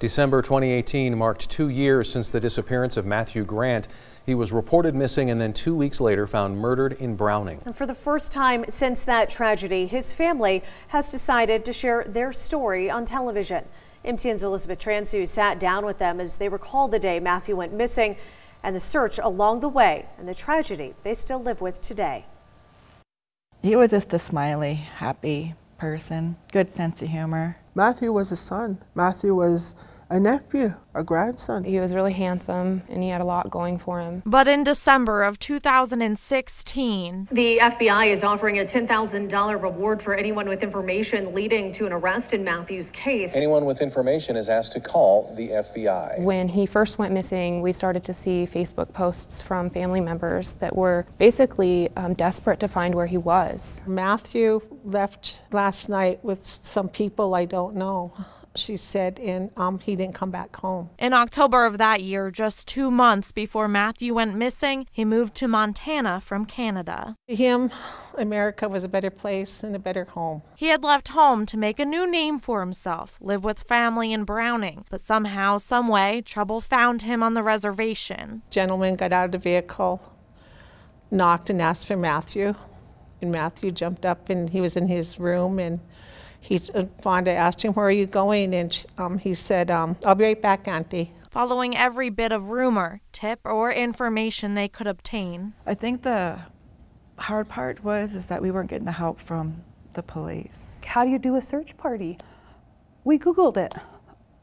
December 2018 marked 2 years since the disappearance of Matthew Grant. He was reported missing and then 2 weeks later found murdered in Browning. And for the first time since that tragedy, his family has decided to share their story on television. MTN's Elizabeth Transu sat down with them as they recalled the day Matthew went missing and the search along the way and the tragedy they still live with today. He was just a smiley, happy person, good sense of humor. Matthew was a son. Matthew was a nephew, a grandson. He was really handsome and he had a lot going for him. But in December of 2016, the FBI is offering a $10,000 reward for anyone with information leading to an arrest in Matthew's case. Anyone with information is asked to call the FBI. When he first went missing, we started to see Facebook posts from family members that were basically desperate to find where he was. Matthew left last night with some people I don't know, she said, and he didn't come back home. In October of that year, just 2 months before Matthew went missing, he moved to Montana from Canada. To him, America was a better place and a better home. He had left home to make a new name for himself, live with family in Browning. But somehow, someway, trouble found him on the reservation. Gentleman got out of the vehicle, knocked and asked for Matthew. And Matthew jumped up and he was in his room, and Fonda asked him, "Where are you going?" And he said, "I'll be right back, Auntie." Following every bit of rumor, tip, or information they could obtain. I think the hard part is that we weren't getting the help from the police. How do you do a search party? We Googled it.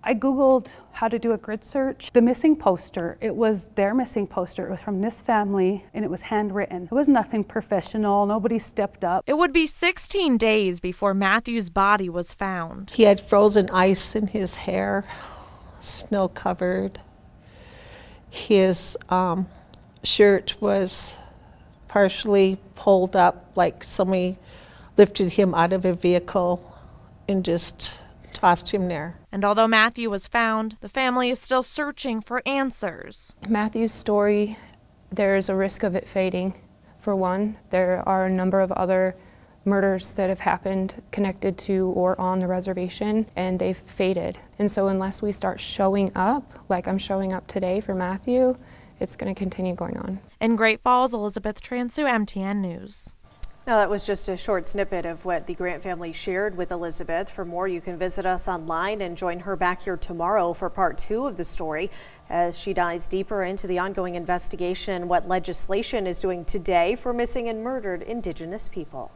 I Googled how to do a grid search. The missing poster, it was their missing poster. It was from this family and it was handwritten. It was nothing professional. Nobody stepped up. It would be 16 days before Matthew's body was found. He had frozen ice in his hair, snow covered. His shirt was partially pulled up, like somebody lifted him out of a vehicle and just tossed him there. And although Matthew was found, the family is still searching for answers. Matthew's story, there's a risk of it fading. For one, there are a number of other murders that have happened connected to or on the reservation, and they've faded. And so unless we start showing up, like I'm showing up today for Matthew, it's going to continue going on. In Great Falls, Elizabeth Transu, MTN News. Now, that was just a short snippet of what the Grant family shared with Elizabeth. For more, you can visit us online and join her back here tomorrow for part 2 of the story as she dives deeper into the ongoing investigation and what legislation is doing today for missing and murdered Indigenous people.